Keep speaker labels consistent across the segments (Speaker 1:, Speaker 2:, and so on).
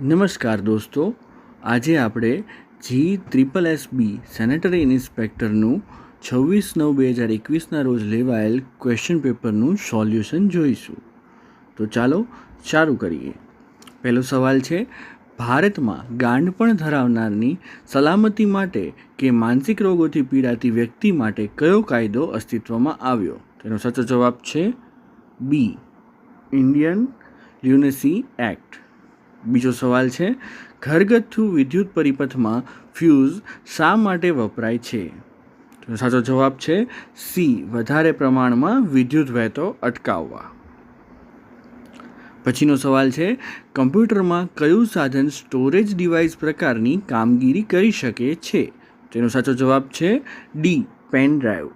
Speaker 1: નમસ્કાર દોસ્તો, આજે આપણે GSSB સેનેટરી ઇન્સ્પેક્ટરનું 26/9/2021ના રોજ લેવાયેલ ક્વેશ્ચન પેપરનું સોલ્યુશન જોઈશું. તો ચાલો ચાલુ કરીએ. પહેલો સવાલ છે, ભારતમાં ગાંડપણ ધરાવનારની સલામતી માટે કે માનસિક રોગોથી પીડાતી વ્યક્તિ માટે કયો કાયદો અસ્તિત્વમાં આવ્યો? તેનો સાચો જવાબ છે બી, ઇન્ડિયન લ્યુનેસી એક્ટ. બીજો સવાલ છે, ઘરગથ્થુ વિદ્યુત પરિપથમાં ફ્યુઝ શા માટે વપરાય છે? તો સાચો જવાબ છે સી, વધારે પ્રમાણમાં વિદ્યુત વહેતો અટકાવવા. પછીનો સવાલ છે, કમ્પ્યુટરમાં કયું સાધન સ્ટોરેજ ડિવાઇસ પ્રકારની કામગીરી કરી શકે છે? તેનો સાચો જવાબ છે ડી, પેન ડ્રાઈવ.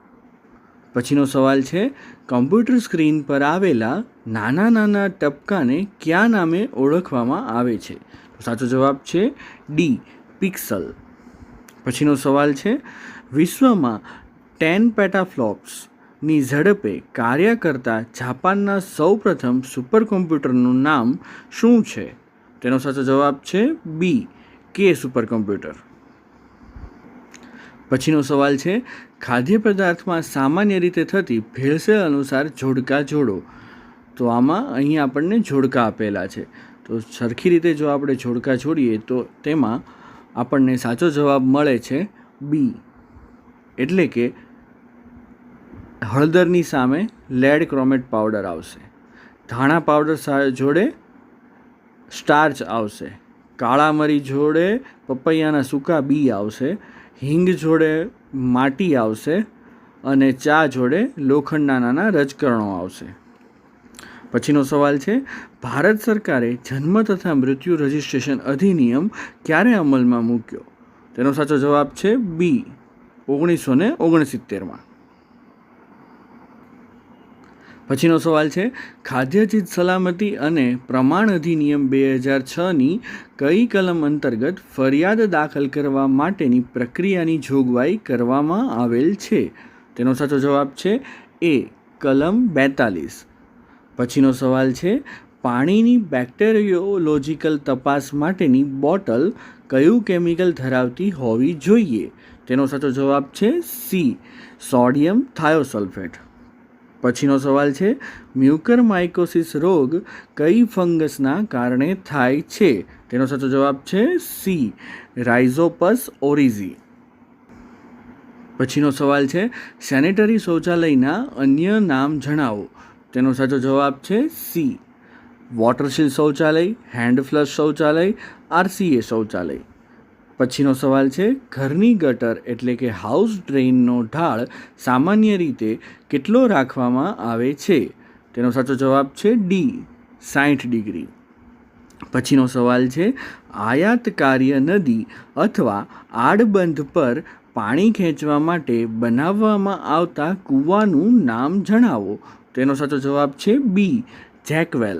Speaker 1: પછીનો સવાલ છે, કમ્પ્યુટર સ્ક્રીન પર આવેલા નાના નાના ટપકાને કયા નામે ઓળખવામાં આવે છે? તો સાચો જવાબ છે ડી, પિક્સલ. પછીનો સવાલ છે, વિશ્વમાં 10 પેટાફ્લોપ્સની ઝડપે કાર્ય કરતા જાપાનના સૌપ્રથમ સુપરકોમ્પ્યુટરનું નામ શું છે? તેનો સાચો જવાબ છે બી, કે સુપરકોમ્પ્યુટર. પછીનો સવાલ છે, ખાદ્ય પદાર્થમાં સામાન્ય રીતે થતી ભેળસેળ અનુસાર જોડકા જોડો. તો અહીં આપણને જોડકા આપેલા છે, તો સરખી રીતે જો આપણે જોડકા જોડીએ તો તેમાં આપણને સાચો જવાબ મળે છે બી, એટલે કે હળદરની સામે લેડ ક્રોમેટ પાવડર આવશે, ધાણા પાવડર જોડે સ્ટાર્ચ આવશે, કાળા મરી જોડે પપૈયાના સૂકા બી આવશે, હિંગ જોડે માટી આવશે અને ચા જોડે લોખંડના નાના રજકરણો આવશે. પછીનો સવાલ છે, ભારત સરકારે જન્મ તથા મૃત્યુ રજિસ્ટ્રેશન અધિનિયમ ક્યારે અમલમાં મૂક્યો? તેનો સાચો જવાબ છે બી, 1969માં. પછીનો સવાલ છે, ખાદ્ય ચીજ સલામતી અને પ્રમાણ અધિનિયમ 2006ની કઈ કલમ અંતર્ગત ફરિયાદ દાખલ કરવા માટેની પ્રક્રિયાની જોગવાઈ કરવામાં આવેલ છે? તેનો સાચો જવાબ છે એ, કલમ 42. પછીનો સવાલ છે, પાણીની બેક્ટેરિયોલોજિકલ તપાસ માટેની બોટલ કયું કેમિકલ ધરાવતી હોવી જોઈએ? તેનો સાચો જવાબ છે સી, સોડિયમ થાયોસલ્ફેટ. પછીનો સવાલ છે, મ્યુકરમાઇકોસિસ રોગ કઈ ફંગસના કારણે થાય છે? તેનો સાચો જવાબ છે સી, રાઇઝોપસ ઓરિઝી. પછીનો સવાલ છે, સેનેટરી શૌચાલયના અન્ય નામ જણાવો. તેનો સાચો જવાબ છે સી, વોટરશીલ શૌચાલય, હેન્ડ ફ્લશ શૌચાલય, RCA શૌચાલય. પછીનો સવાલ છે, ઘરની ગટર એટલે કે હાઉસ ડ્રેઇનનો ઢાળ સામાન્ય રીતે કેટલો રાખવામાં આવે છે? તેનો સાચો જવાબ છે ડી, 60 ડિગ્રી. પછીનો સવાલ છે, આયાતકાર્ય નદી અથવા આડબંધ પર પાણી ખેંચવા માટે બનાવવામાં આવતા કૂવાનું નામ જણાવો. તેનો સાચો જવાબ છે બી, જેકવેલ.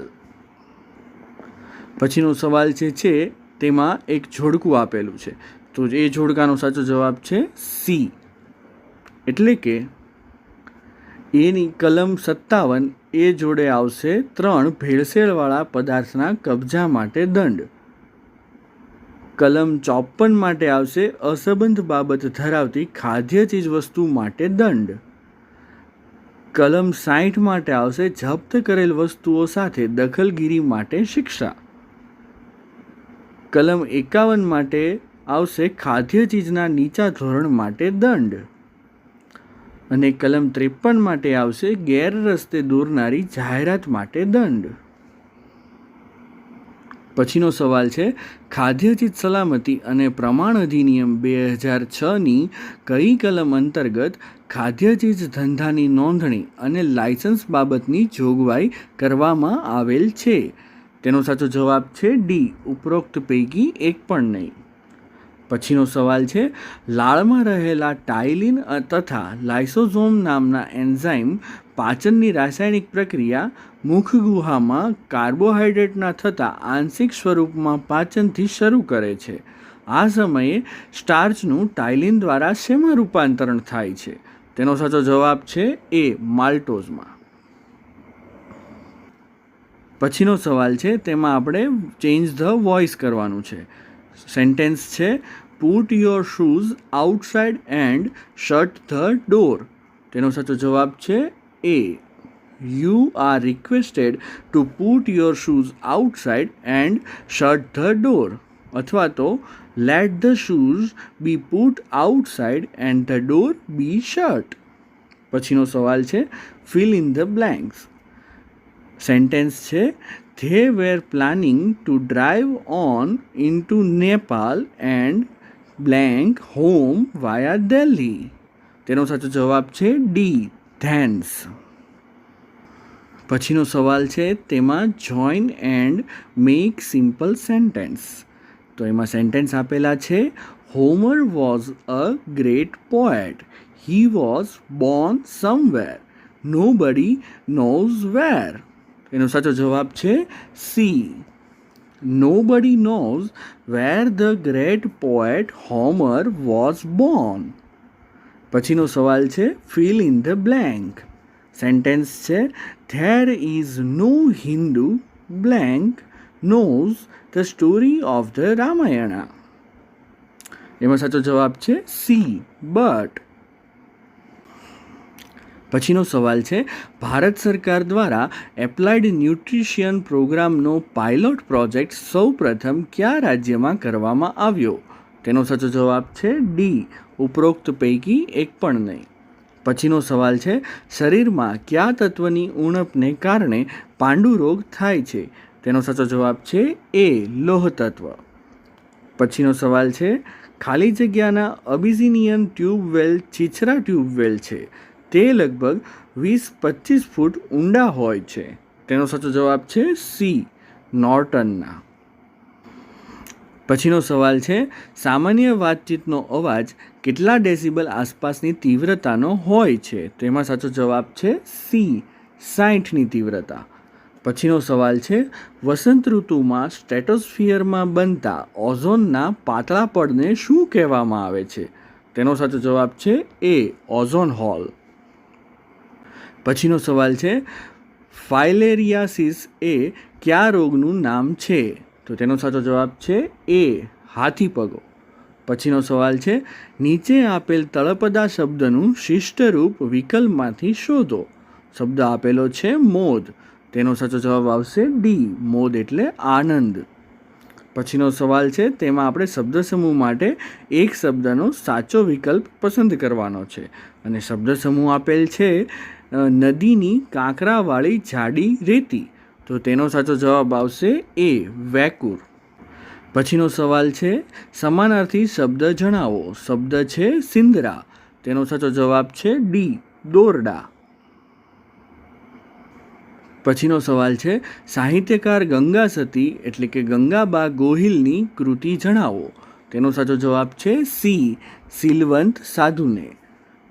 Speaker 1: પછીનો સવાલ છે તેમાં એક જોડકું આપેલું છે, તો એ જોડકાનો સાચો જવાબ છે સી, એટલે કે એની કલમ 57 એ જોડે આવશે 3 ભેળસેળવાળા પદાર્થના કબજા માટે દંડ. કલમ 54 માટે આવશે અસંબંધ બાબત ધરાવતી ખાદ્ય ચીજવસ્તુ માટે દંડ. કલમ 60 માટે આવશે જપ્ત કરેલ વસ્તુઓ સાથે દખલગીરી માટે શિક્ષા. કલમ 51 માટે આવશે ખાદ્ય ચીજના નીચા ધોરણ માટે દંડ. અને કલમ 53 માટે આવશે ગેરરસ્તે દોરનારી જાહેરાત માટે દંડ. પછીનો સવાલ છે, ખાદ્ય ચીજ સલામતી અને પ્રમાણ અધિનિયમ 2006ની કઈ કલમ અંતર્ગત ખાદ્ય ચીજ ધંધાની નોંધણી અને લાયસન્સ બાબતની જોગવાઈ કરવામાં આવેલ છે? તેનો સાચો જવાબ છે ડી, ઉપરોક્ત પૈકી એક પણ નહીં. પછીનો સવાલ છે, લાળમાં રહેલા ટાઇલિન તથા લાઇસોઝોમ નામના એન્ઝાઇમ પાચનની રાસાયણિક પ્રક્રિયા મુખગુહામાં કાર્બોહાઈડ્રેટના થતા આંશિક સ્વરૂપમાં પાચનથી શરૂ કરે છે. આ સમયે સ્ટાર્ચનું ટાઇલિન દ્વારા શેમાં રૂપાંતરણ થાય છે? તેનો સાચો જવાબ છે એ, માલ્ટોઝમાં. પછીનો સવાલ છે તેમાં આપણે ચેન્જ ધ વોઇસ કરવાનું છે. સેન્ટેન્સ છે put your shoes outside and shut the door. તેનો સાચો જવાબ છે A. You are requested to put your shoes outside and shut the door. અથવા તો let the shoes be put outside and the door be shut. પછીનો સવાલ છે fill in the blanks. Sentence છે they were planning to drive on into Nepal and blank home via Delhi. તેનો સાચો જવાબ છે ડી ધેન્સ. પછીનો સવાલ છે તેમાં join and make simple sentences. તો એમાં સેન્ટેન્સ આપેલા છે Homer was a great poet. He was born somewhere. Nobody knows where. એનો સાચો જવાબ છે C. Nobody knows where the great poet Homer was born. પછીનો સવાલ છે fill in the blank. Sentence છે there is no Hindu blank knows the story of the Ramayana. એમાં સાચો જવાબ છે સી બટ. પછીનો સવાલ છે ભારત સરકાર દ્વારા એપ્લાઇડ ન્યુટ્રિશિયન પ્રોગ્રામનો પાયલોટ પ્રોજેક્ટ સૌપ્રથમ કયા રાજ્યમાં કરવામાં આવ્યો? તેનો સાચો જવાબ છે ડી ઉપરોક્ત પૈકી એક પણ નહીં. પછીનો સવાલ છે શરીરમાં કયા તત્વની ઉણપને કારણે પાંડુરોગ થાય છે? તેનો સાચો જવાબ છે એ લોહ તત્વ. પછીનો સવાલ છે ખાલી જગ્યાના અબિઝિનિયન ટ્યુબવેલ છીછરા ટ્યુબવેલ છે. તે લગભગ 20-25 ફૂટ ઊંડા હોય છે. તેનો સાચો જવાબ છે સી નોર્ટનના. પછીનો સવાલ છે સામાન્ય વાતચીતનો અવાજ કેટલા ડેસિબલ આસપાસની તીવ્રતાનો હોય છે? તેમાં સાચો જવાબ છે સી 60ની તીવ્રતા. પછીનો સવાલ છે વસંત ઋતુમાં સ્ટ્રેટોસ્ફિયરમાં બનતા ઓઝોનના પાતળા પડને શું કહેવામાં આવે છે? તેનો સાચો જવાબ છે એ ઓઝોન હોલ. પછીનો સવાલ છે ફાઇલેરિયાસિસ એ કયા રોગનું નામ છે? તો તેનો સાચો જવાબ છે એ હાથીપગો. પછીનો સવાલ છે નીચે આપેલ તળપદા શબ્દનું શિષ્ટરૂપ વિકલ્પમાંથી શોધો. શબ્દ આપેલો છે મોદ. તેનો સાચો જવાબ આવશે ડી મોદ એટલે આનંદ. પછીનો સવાલ છે તેમાં આપણે શબ્દ સમૂહ માટે એક શબ્દનો સાચો વિકલ્પ પસંદ કરવાનો છે અને શબ્દ સમૂહ આપેલ છે નદીની કાંકરાવાળી જાડી રેતી. તો તેનો સાચો જવાબ આવશે એ વેકુર. પછીનો સવાલ છે સમાનાર્થી શબ્દ જણાવો. શબ્દ છે સિંદરા. તેનો સાચો જવાબ છે ડી દોરડા. પછીનો સવાલ છે સાહિત્યકાર ગંગા સતી એટલે કે ગંગાબા ગોહિલની કૃતિ જણાવો. તેનો સાચો જવાબ છે સી સિલવંત સાધુને.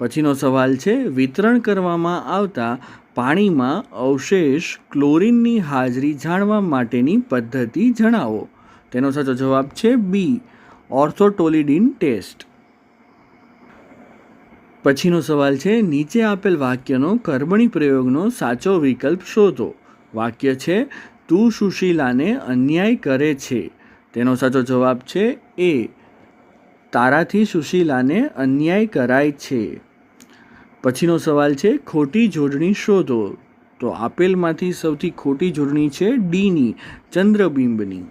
Speaker 1: પછીનો સવાલ છે વિતરણ કરવામાં આવતા પાણીમાં અવશેષ ક્લોરીનની હાજરી જાણવા માટેની પદ્ધતિ જણાવો. તેનો સાચો જવાબ છે બી ઓર્થોટોલિડિન ટેસ્ટ. પછીનો સવાલ છે નીચે આપેલ વાક્યનો કર્મણી પ્રયોગનો સાચો વિકલ્પ શોધો. વાક્ય છે તું સુશીલાને અન્યાય કરે છે. તેનો સાચો જવાબ છે એ તારાથી સુશીલાને અન્યાય કરાય છે. પછીનો સવાલ છે ખોટી જોડણી શોધો. તો આપેલમાંથી સૌથી ખોટી જોડણી છે ડીની ચંદ્રબિંબની.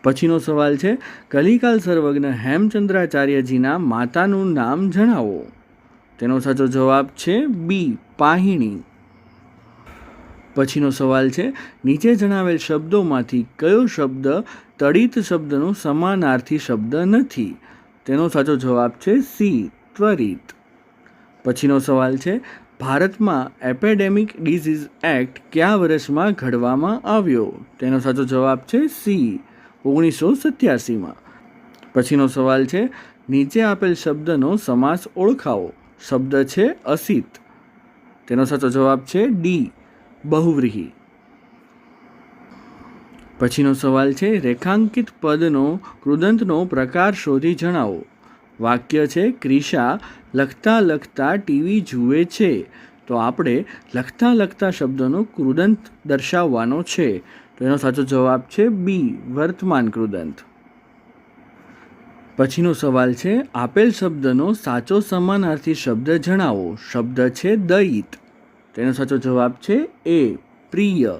Speaker 1: પછીનો સવાલ છે કલિકાલ સર્વજ્ઞ હેમચંદ્રાચાર્યજીના માતાનું નામ જણાવો. તેનો સાચો જવાબ છે બી પાહિણી. પછીનો સવાલ છે નીચે જણાવેલ શબ્દોમાંથી કયો શબ્દ તડિત શબ્દનો સમાનાર્થી શબ્દ નથી? તેનો સાચો જવાબ છે સી ત્વરિત. પછીનો સવાલ છે ભારતમાં એપેડેમિક ડિઝીઝ એક્ટ કયા વર્ષમાં ઘડવામાં આવ્યો? તેનો સાચો જવાબ છે સી 1987માં. પછીનો સવાલ છે નીચે આપેલ શબ્દનો સમાસ ઓળખાવો. શબ્દ છે અસિત. તેનો સાચો જવાબ છે ડી બહુવ્રીહી. પછીનો સવાલ છે રેખાંકિત પદનો કૃદંતનો પ્રકાર શોધી જણાવો. વાક્ય છે ક્રિશા લખતા લખતા ટીવી જુએ છે. તો આપણે લખતા લખતા શબ્દનો કૃદંત દર્શાવવાનો છે. તો એનો સાચો જવાબ છે બી, વર્તમાન કૃદંત. પછીનો સવાલ છે, આપેલ શબ્દનો સાચો સમાનાર્થી શબ્દ જણાવો. શબ્દ છે દયિત. તેનો સાચો જવાબ છે એ, પ્રિય.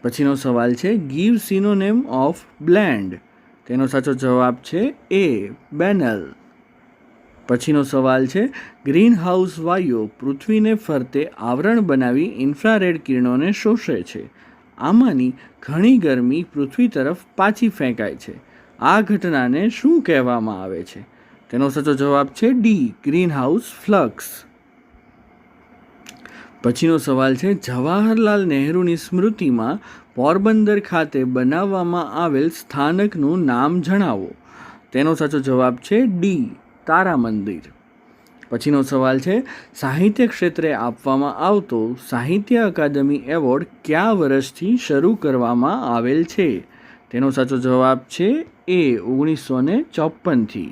Speaker 1: પછીનો સવાલ છે, ગીવ સિનોનેમ ઓફ બ્લેન્ડ. તેનો સાચો જવાબ છે એ, બેનલ. પછીનો સવાલ છે, ગ્રીન હાઉસ વાયુઓ પૃથ્વીને ફરતે આવરણ બનાવી ઇન્ફ્રારેડ કિરણોને શોષે છે. આમાંની ઘણી ગરમી પૃથ્વી તરફ પાછી ફેંકાય છે. આ ઘટનાને શું કહેવામાં આવે છે? તેનો સાચો જવાબ છે ડી, ગ્રીન હાઉસ ફ્લક્સ. પછીનો સવાલ છે, જવાહરલાલ નહેરુની સ્મૃતિમાં પોરબંદર ખાતે બનાવવામાં આવેલ સ્થાનકનું નામ જણાવો. તેનો સાચો જવાબ છે ડી, તારા મંદિર. પછીનો સવાલ છે, સાહિત્ય ક્ષેત્રે આપવામાં આવતો સાહિત્ય અકાદમી એવોર્ડ કયા વર્ષથી શરૂ કરવામાં આવેલ છે? તેનો સાચો જવાબ છે એ, 1954થી.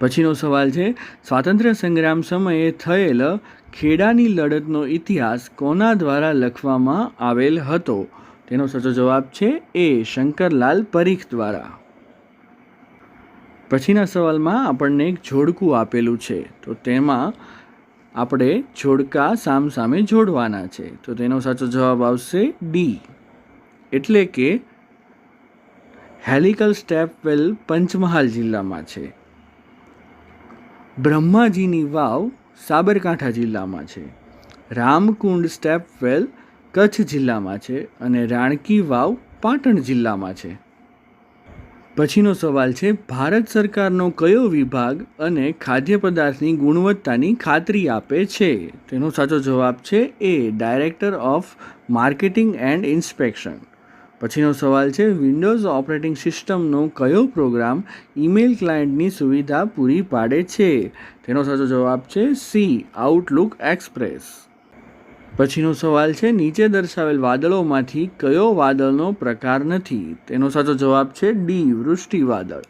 Speaker 1: પછીનો સવાલ છે, સ્વાતંત્ર્ય સંગ્રામ સમયે થયેલ ખેડાની લડતનો ઇતિહાસ કોના દ્વારા લખવામાં આવેલ હતો? તેનો સાચો જવાબ છે એ, શંકરલાલ પરીખ દ્વારા. પછીના સવાલમાં આપણને એક જોડકું આપેલું છે, તો તેમાં આપણે જોડકા સામસામે જોડવાના છે. તો તેનો સાચો જવાબ આવશે ડી, એટલે કે હેલિકલ સ્ટેપવેલ પંચમહાલ જિલ્લામાં છે, બ્રહ્માજીની વાવ સાબરકાંઠા જિલ્લામાં છે, રામકુંડ સ્ટેપવેલ કચ્છ જિલ્લામાં છે અને રાણકી વાવ પાટણ જિલ્લામાં છે. પછીનો સવાલ છે, ભારત સરકારનો કયો વિભાગ અને ખાદ્ય પદાર્થની ગુણવત્તાની ખાતરી આપે છે? તેનો સાચો જવાબ છે A, director of marketing and inspection. પછીનો સવાલ છે, વિન્ડોઝ ઓપરેટિંગ સિસ્ટમનો કયો પ્રોગ્રામ ઈમેલ ક્લાયન્ટની સુવિધા પૂરી પાડે છે? તેનો સાચો જવાબ છે સી, આઉટલુક એક્સપ્રેસ. પછીનો સવાલ છે, નીચે દર્શાવેલ વાદળોમાંથી કયો વાદળનો પ્રકાર નથી? તેનો સાચો જવાબ છે ડી, વૃષ્ટિ વાદળ.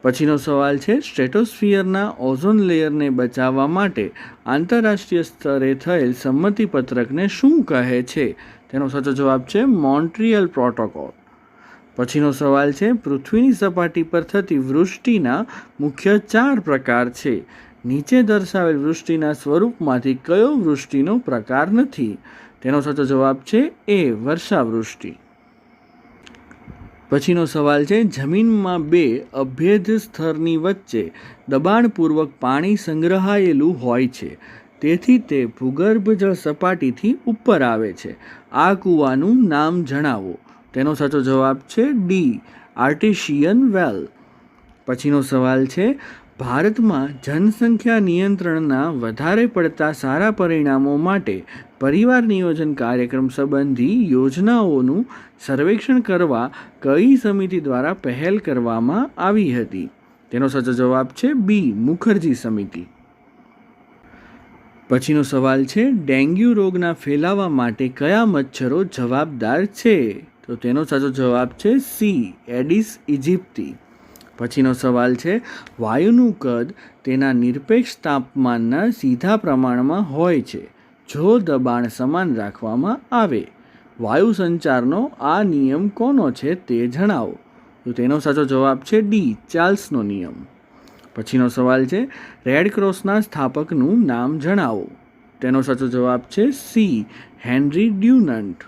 Speaker 1: પછીનો સવાલ છે, સ્ટ્રેટોસ્ફિયરના ઓઝોન લેયરને બચાવવા માટે આંતરરાષ્ટ્રીય સ્તરે થયેલ સંમતિપત્રકને શું કહે છે? તેનો સાચો જવાબ છે મોન્ટ્રીયલ પ્રોટોકોલ. પછીનો સવાલ છે, પૃથ્વીની સપાટી પર થતી વૃષ્ટિના મુખ્ય 4 પ્રકાર છે. નીચે દર્શાવેલ વૃષ્ટિના સ્વરૂપમાંથી કયો વૃષ્ટિનો પ્રકાર નથી? તેનો સાચો જવાબ છે એ, વર્ષાવૃષ્ટિ. પછીનો સવાલ છે, જમીનમાં 2 અભેદ્ય સ્તરની વચ્ચે દબાણપૂર્વક પાણી સંગ્રહાયેલું હોય છે, તેથી તે ભૂગર્ભ જળ સપાટીથી ઉપર આવે છે. આ કૂવાનું નામ જણાવો. તેનો સાચો જવાબ છે ડી, આર્ટેશિયન વેલ. પછીનો સવાલ છે, ભારતમાં જનસંખ્યા નિયંત્રણના વધારે પડતા સારા પરિણામો માટે પરિવાર નિયોજન કાર્યક્રમ સંબંધી યોજનાઓનું સર્વેક્ષણ કરવા કઈ સમિતિ દ્વારા પહેલ કરવામાં આવી હતી? તેનો સાચો જવાબ છે બી, મુખર્જી સમિતિ. પછીનો સવાલ છે, ડેન્ગ્યુ રોગના ફેલાવા માટે કયા મચ્છરો જવાબદાર છે? તો તેનો સાચો જવાબ છે સી, એડિસ ઇજિપ્તી. પછીનો સવાલ છે, વાયુનું કદ તેના નિરપેક્ષ તાપમાનના સીધા પ્રમાણમાં હોય છે જો દબાણ સમાન રાખવામાં આવે. વાયુ સંચારનો આ નિયમ કોનો છે તે જણાવો. તો તેનો સાચો જવાબ છે ડી, ચાર્લ્સનો નિયમ. પછીનો સવાલ છે, રેડ ક્રોસના સ્થાપકનું નામ જણાવો. તેનો સાચો જવાબ છે સી, હેનરી ડ્યુનન્ટ.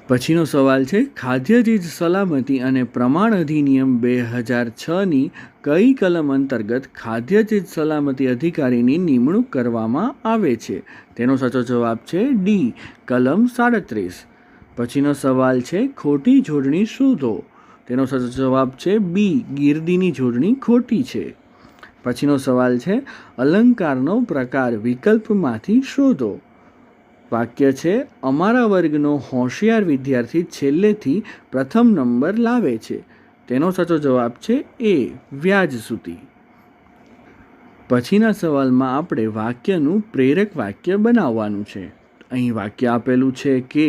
Speaker 1: પછીનો સવાલ છે, ખાદ્ય ચીજ સલામતી અને પ્રમાણ અધિનિયમ 2006ની કઈ કલમ અંતર્ગત ખાદ્ય ચીજ સલામતી અધિકારીની નિમણૂક કરવામાં આવે છે? તેનો સાચો જવાબ છે ડી, કલમ 37. પછીનો સવાલ છે, ખોટી જોડણી શોધો. તેનો સાચો જવાબ છે બી, ગીર્દીની જોડણી ખોટી છે. પછીનો સવાલ છે, અલંકારનો પ્રકાર વિકલ્પમાંથી શોધો. વાક્ય છે, અમારા વર્ગનો હોશિયાર વિદ્યાર્થી છેલ્લેથી પ્રથમ નંબર લાવે છે. તેનો સાચો જવાબ છે એ, વ્યાજસૂતી. પછીના સવાલમાં આપણે વાક્યનું પ્રેરક વાક્ય બનાવવાનું છે. અહીં વાક્ય આપેલું છે કે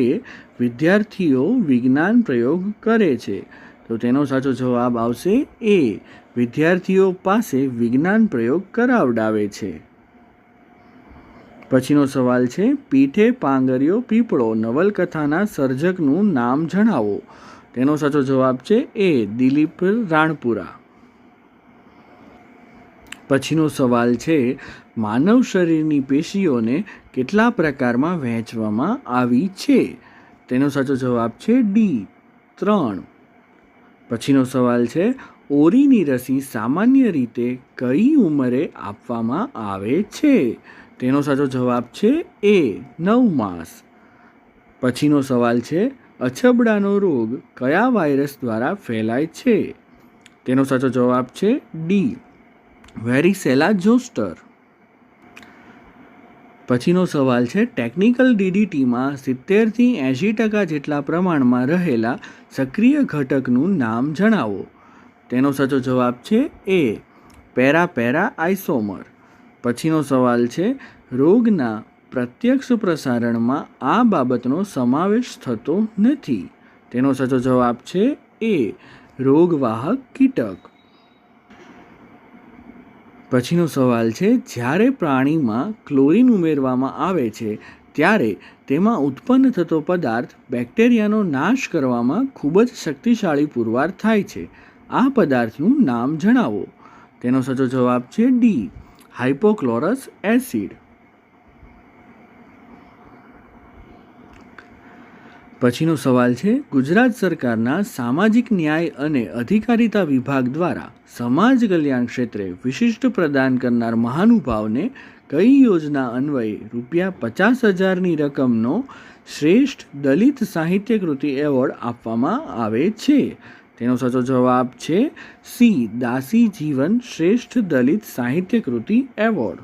Speaker 1: વિદ્યાર્થીઓ વિજ્ઞાન પ્રયોગ કરે છે. તો તેનો સાચો જવાબ આવશે એ, વિદ્યાર્થીઓ પાસે વિજ્ઞાન પ્રયોગ કરાવડાવે છે. પછીનો સવાલ છે, પીઠે પાંગર્યો પીપળો નવલકથાના સર્જકનું નામ જણાવો. તેનો સાચો જવાબ છે એ દિલીપ રાણપુરા. પછીનો સવાલ છે, માનવ શરીરની પેશીઓને કેટલા પ્રકારમાં વહેંચવામાં આવી છે? તેનો સાચો જવાબ છે ડી 3. પછીનો સવાલ છે, ઓરીની રસી સામાન્ય રીતે કઈ ઉંમરે આપવામાં આવે છે? તેનો સાચો જવાબ છે એ 9 માસ. પછીનો સવાલ છે, અછબડાનો રોગ કયા વાયરસ દ્વારા ફેલાય છે? તેનો સાચો જવાબ છે ડી વેરીસેલા જોસ્ટર. પછીનો સવાલ છે, ટેકનિકલ ડીડીટીમાં 70થી 80% જેટલા પ્રમાણમાં રહેલા સક્રિય ઘટકનું નામ જણાવો. તેનો સાચો જવાબ છે એ પેરા આઇસોમર. પછીનો સવાલ છે, રોગના પ્રત્યક્ષ પ્રસારણમાં આ બાબતનો સમાવેશ થતો નથી. તેનો સાચો જવાબ છે એ રોગવાહક કીટક. પછીનો સવાલ છે, જ્યારે પ્રાણીમાં ક્લોરીન ઉમેરવામાં આવે છે ત્યારે તેમાં ઉત્પન્ન થતો પદાર્થ બેક્ટેરિયાનો નાશ કરવામાં ખૂબ જ શક્તિશાળી પુરવાર થાય છે. આ પદાર્થનું નામ જણાવો. તેનો સાચો જવાબ છે ડી હાઇપોક્લોરસ એસિડ. પછીનો સવાલ છે, ગુજરાત સરકારના સામાજિક ન્યાય અને અધિકારિતા વિભાગ દ્વારા સમાજ કલ્યાણ ક્ષેત્રે વિશિષ્ટ પ્રદાન કરનાર મહાનુભાવને કઈ યોજના અન્વયે ₹50,000ની રકમનો શ્રેષ્ઠ દલિત સાહિત્યકૃતિ એવોર્ડ આપવામાં આવે છે? તેનો સાચો જવાબ છે સી દાસી જીવન શ્રેષ્ઠ દલિત સાહિત્યકૃતિ એવોર્ડ.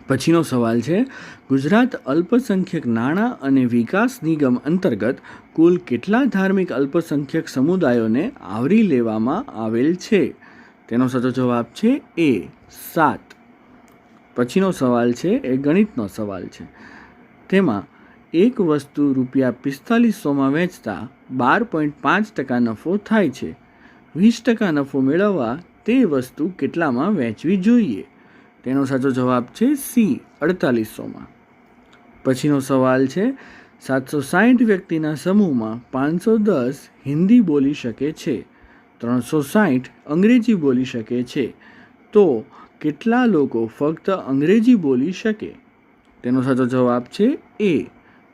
Speaker 1: પછીનો સવાલ છે, ગુજરાત અલ્પસંખ્યક નાણાં અને વિકાસ નિગમ અંતર્ગત કુલ કેટલા ધાર્મિક અલ્પસંખ્યક સમુદાયોને આવરી લેવામાં આવેલ છે? તેનો સાચો જવાબ છે એ 7. પછીનો સવાલ છે એ ગણિતનો સવાલ છે. તેમાં એક વસ્તુ ₹4500માં વેચતા 12.5% નફો થાય છે. 20% નફો મેળવવા તે વસ્તુ કેટલામાં વેચવી જોઈએ? તેનો સાચો જવાબ છે સી 4800માં. પછીનો સવાલ છે, 760 વ્યક્તિના સમૂહમાં 510 હિન્દી બોલી શકે છે, 360 અંગ્રેજી બોલી શકે છે, તો કેટલા લોકો ફક્ત અંગ્રેજી બોલી શકે? તેનો સાચો જવાબ છે એ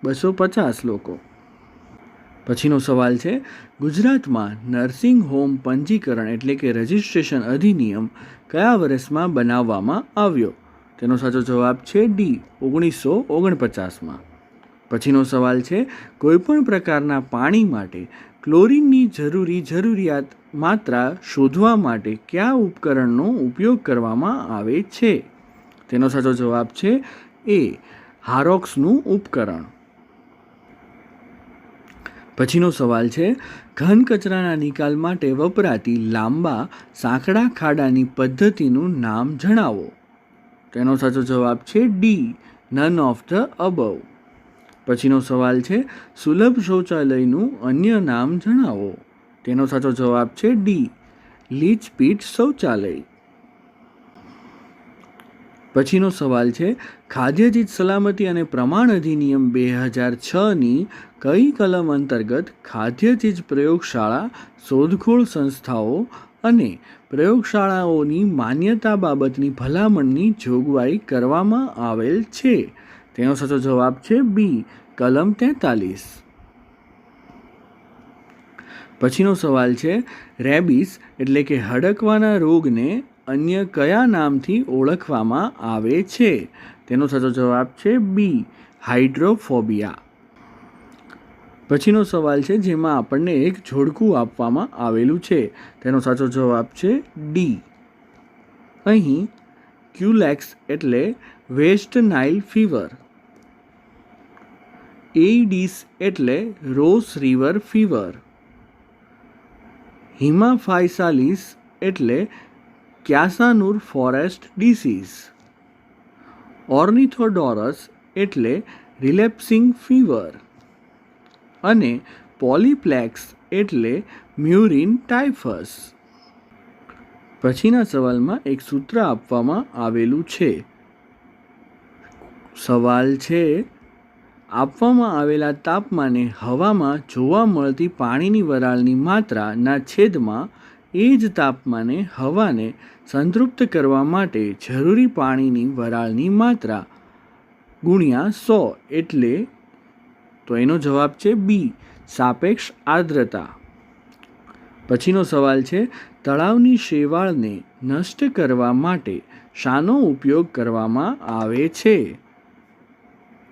Speaker 1: 250 લોકો. પછીનો સવાલ છે, ગુજરાતમાં નર્સિંગ હોમ પંજીકરણ એટલે કે રજિસ્ટ્રેશન અધિનિયમ કયા વર્ષમાં બનાવવામાં આવ્યો? તેનો સાચો જવાબ છે ડી 1949માં. પછીનો સવાલ છે, કોઈપણ પ્રકારના પાણી માટે ક્લોરીનની જરૂરિયાત માત્રા શોધવા માટે કયા ઉપકરણનો ઉપયોગ કરવામાં આવે છે? તેનો સાચો જવાબ છે એ હારોક્સનું ઉપકરણ. પછીનો સવાલ છે, ઘન કચરાના નિકાલ માટે વપરાતી લાંબા સાંકડા ખાડાની પદ્ધતિનું નામ જણાવો. તેનો સાચો જવાબ છે D none of the above. પછીનો સવાલ છે, સુલભ શૌચાલયનું અન્ય નામ જણાવો. તેનો સાચો જવાબ છે ડી લીચપીટ શૌચાલય. પછીનો સવાલ છે, ખાદ્યચીજ સલામતી અને પ્રમાણ અધિનિયમ 2006ની કઈ કલમ અંતર્ગત ખાદ્યચીજ પ્રયોગશાળા શોધખોળ સંસ્થાઓ અને પ્રયોગશાળાઓની માન્યતા બાબતની ભલામણની જોગવાઈ કરવામાં આવેલ છે? તેનો સાચો જવાબ છે બી કલમ 43. પછીનો સવાલ છે, રેબિસ એટલે કે હડકવાના રોગને અન્ય કયા નામથી ઓળખવામાં આવે છે? તેનો સાચો જવાબ છે બી હાઇડ્રોફોબિયા. પછીનો સવાલ છે, જેમાં આપણને એક જોડકું આપવામાં આવેલું છે. તેનો સાચો જવાબ છે ડી. અહીં ક્યુલેક્સ એટલે વેસ્ટ નાઇલ ફીવર, એઇડિસ એટલે રોસ રિવર ફીવર, હિમાફાઇસાલિસ એટલે ક્યાસાનુર ફોરેસ્ટ ડિસીઝ, ઓર્નિથોડોરસ એટલે રિલેપ્સિંગ ફીવર અને પોલીપ્લેક્સ એટલે મ્યુરિન ટાઇફસ. પછીના સવાલમાં એક સૂત્ર આપવામાં આવેલું છે. સવાલ છે, આપવામાં આવેલા તાપમાને હવામાં જોવા મળતી પાણીની વરાળની માત્રાના છેદમાં એ જ તાપમાને હવાને સંતૃપ્ત કરવા માટે જરૂરી પાણીની વરાળની માત્રા ગુણ્યા 100 એટલે તો એનો જવાબ છે બી, સાપેક્ષ આર્દ્રતા. પછીનો સવાલ છે, તળાવની શેવાળને નષ્ટ કરવા માટે શાનો ઉપયોગ કરવામાં આવે છે?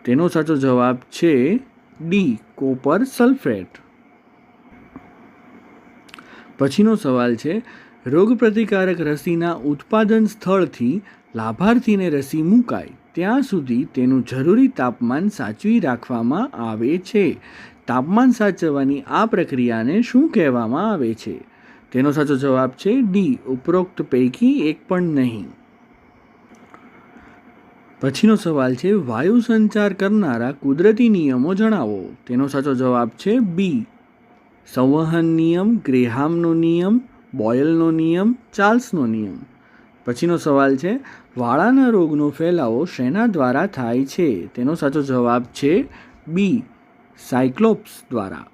Speaker 1: તેનો સાચો જવાબ છે ડી, કોપર સલ્ફેટ. પછીનો સવાલ છે, રોગપ્રતિકારક રસીના ઉત્પાદન સ્થળથી લાભાર્થીને રસી મુકાય ત્યાં સુધી તેનું જરૂરી તાપમાન સાચવી રાખવામાં આવે છે. તાપમાન સાચવવાની આ પ્રક્રિયાને શું કહેવામાં આવે છે? તેનો સાચો જવાબ છે ડી, ઉપરોક્ત પૈકી એક પણ નહીં. પછીનો સવાલ છે, વાયુ સંચાર કરનારા કુદરતી નિયમો જણાવો. તેનો સાચો જવાબ છે બી, સંવહન નિયમ, ગ્રેહામનો નિયમ, બોયલનો નિયમ, ચાર્લ્સનો નિયમ. પછીનો સવાલ છે, વાળાના રોગનો ફેલાવો શેના દ્વારા થાય છે? તેનો સાચો જવાબ છે બી, સાયક્લોપ્સ દ્વારા.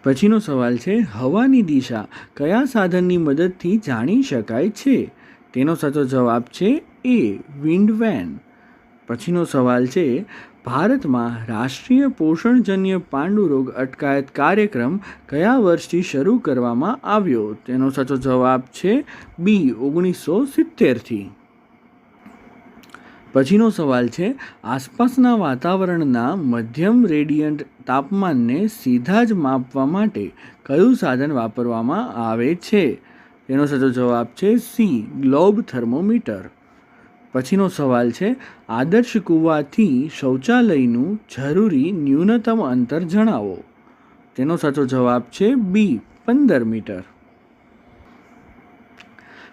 Speaker 1: પછીનો સવાલ છે, હવાની દિશા કયા સાધનની મદદથી જાણી શકાય છે? તેનો સાચો જવાબ છે એ, વિન્ડ વેન. પછીનો સવાલ છે, ભારતમાં રાષ્ટ્રીય પોષણજન્ય પાંડુરોગ અટકાયત કાર્યક્રમ કયા વર્ષથી શરૂ કરવામાં આવ્યો? તેનો સાચો જવાબ છે બી, 1970થી. પછીનો સવાલ છે, આસપાસના વાતાવરણના મધ્યમ રેડિયન્ટ તાપમાનને સીધા જ માપવા માટે કયું સાધન વાપરવામાં આવે છે? તેનો સાચો જવાબ છે સી, ગ્લોબ થર્મોમીટર. પછીનો સવાલ છે, આદર્શ કૂવાથી શૌચાલયનું જરૂરી ન્યૂનતમ અંતર જણાવો. તેનો સાચો જવાબ છે બી, 15 મીટર.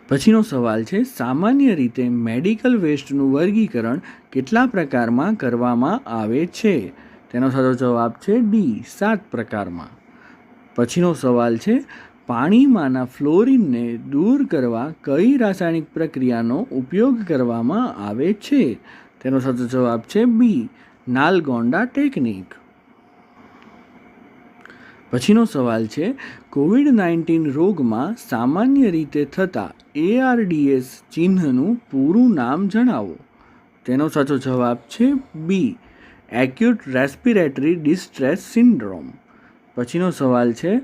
Speaker 1: પછીનો સવાલ છે, સામાન્ય રીતે મેડિકલ વેસ્ટનું વર્ગીકરણ કેટલા પ્રકારમાં કરવામાં આવે છે? તેનો સાચો જવાબ છે ડી, 7 પ્રકારમાં. પછીનો સવાલ છે, પાણીમાંના ફ્લોરિનને દૂર કરવા કઈ રાસાયણિક પ્રક્રિયાનો ઉપયોગ કરવામાં આવે છે? તેનો સાચો જવાબ છે બી, નાલગોંડા ટેકનિક. પછીનો સવાલ છે, કોવિડ-19 રોગમાં સામાન્ય રીતે થતા ARDS ચિહ્નનું પૂરું નામ જણાવો. તેનો સાચો જવાબ છે બી, એક્યુટ રેસ્પિરેટરી ડિસ્ટ્રેસ સિન્ડ્રોમ. પછીનો સવાલ છે,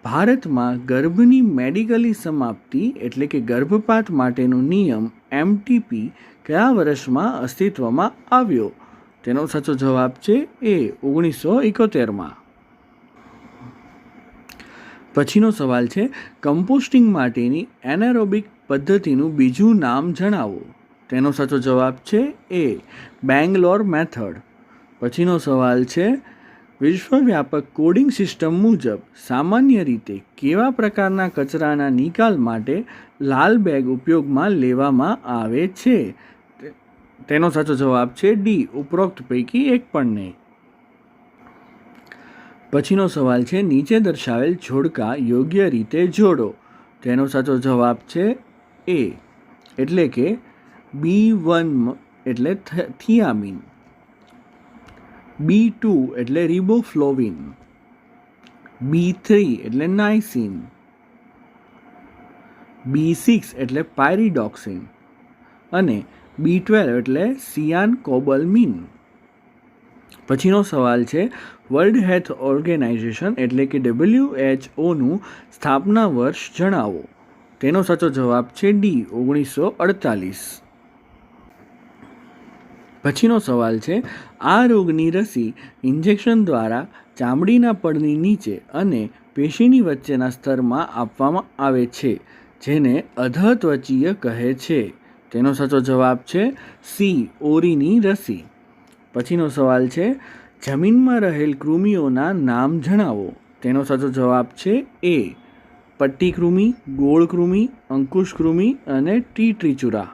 Speaker 1: ભારતમાં ગર્ભની મેડિકલી સમાપ્તિ એટલે કે ગર્ભપાત માટેનો નિયમ MTP કયા વર્ષમાં અસ્તિત્વમાં આવ્યો? તેનો સાચો જવાબ છે એ, 1971માં. પછીનો સવાલ છે, કમ્પોસ્ટિંગ માટેની એનારોબિક પદ્ધતિનું બીજું નામ જણાવો. તેનો સાચો જવાબ છે એ, બેંગ્લોર મેથડ. પછીનો સવાલ છે, વિશ્વવ્યાપક કોડિંગ સિસ્ટમ મુજબ સામાન્ય રીતે કેવા પ્રકારના કચરાના નિકાલ માટે લાલ બેગ ઉપયોગમાં લેવામાં આવે છે? તેનો સાચો જવાબ છે ડી, ઉપરોક્ત પૈકી એક પણ નહીં. પછીનો સવાલ છે, નીચે દર્શાવેલ જોડકા યોગ્ય રીતે જોડો. તેનો સાચો જવાબ છે એ, એટલે કે B1 એટલે થિયામીન, B2 એટલે રિબોફ્લોવિન, B3 એટલે નાઇસિન, B6 એટલે પાયરિડોક્સિન અને B12 એટલે સિયાન કોબલમિન. પછીનો સવાલ છે, વર્લ્ડ હેલ્થ ઓર્ગેનાઇઝેશન એટલે કે WHOનું સ્થાપના વર્ષ જણાવો. તેનો સાચો જવાબ છે ડી, 1948. પછીનો સવાલ છે, આ રોગની રસી ઇન્જેક્શન દ્વારા ચામડીના પડની નીચે અને પેશીની વચ્ચેના સ્તરમાં આપવામાં આવે છે, જેને અધઃત્વચીય કહે છે. તેનો સાચો જવાબ છે સી, ઓરીની રસી. પછીનો સવાલ છે, જમીનમાં રહેલ કૃમિઓના નામ જણાવો. તેનો સાચો જવાબ છે એ, પટ્ટી કૃમિ, ગોળ કૃમિ, અંકુશ કૃમિ અને ટ્રીચુરા.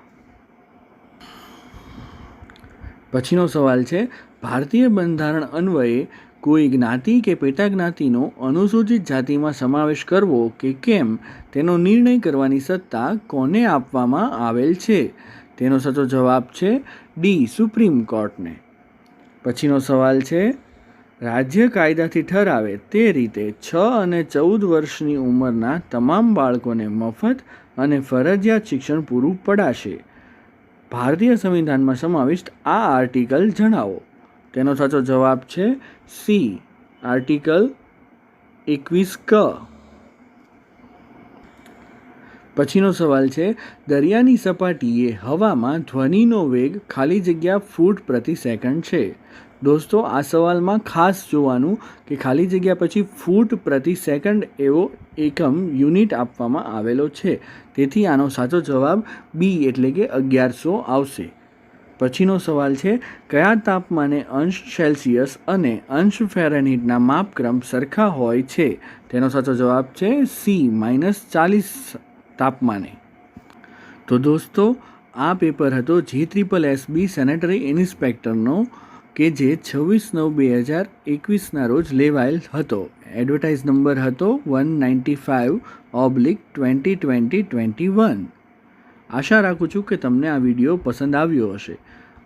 Speaker 1: પછીનો સવાલ છે, ભારતીય બંધારણ અન્વયે કોઈ જ્ઞાતિ કે પેટા જ્ઞાતિનો અનુસૂચિત જાતિમાં સમાવેશ કરવો કે કેમ તેનો નિર્ણય કરવાની સત્તા કોને આપવામાં આવેલ છે? તેનો સાચો જવાબ છે ડી, સુપ્રીમ કોર્ટને. પછીનો સવાલ છે, રાજ્ય કાયદાથી ઠરાવે તે રીતે 6 અને 14 વર્ષની ઉંમરના તમામ બાળકોને મફત અને ફરજિયાત શિક્ષણ પૂરું પડાશે. ભારતીય સંવિધાનમાં સમાવિષ્ટ આ આર્ટિકલ જણાવો. તેનો સાચો જવાબ છે સી, આર્ટિકલ 21 ક. પછીનો સવાલ છે, દરિયાની સપાટીએ હવામાં ધ્વનિનો વેગ ખાલી જગ્યા ફૂટ પ્રતિ સેકન્ડ છે. દોસ્તો, આ સવાલમાં ખાસ જોવાનું કે ખાલી જગ્યા પછી ફૂટ પ્રતિ સેકન્ડ એવો એકમ યુનિટ આપવામાં આવેલો છે. તેથી આનો સાચો જવાબ બી એટલે કે 1100 આવશે. પછીનો સવાલ છે, કયા તાપમાને અંશ સેલ્સિયસ અને અંશ ફેરનહીટના માપક્રમ સરખા હોય છે? તેનો સાચો જવાબ છે સી, -40 તાપમાને. તો દોસ્તો, આ પેપર હતો JSSB સેનેટરી ઇન્સ્પેક્ટરનો કે જે 26/9/2021ના રોજ લેવાયેલ હતો. એડવર્ટાઇઝ નંબર હતો 195/2020-21. આશા રાખું છું કે તમને આ વિડીયો પસંદ આવ્યો હશે.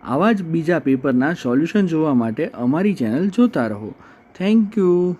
Speaker 1: આવા જ બીજા પેપરના સોલ્યુશન જોવા માટે અમારી ચેનલ જોતા રહો. Thank you.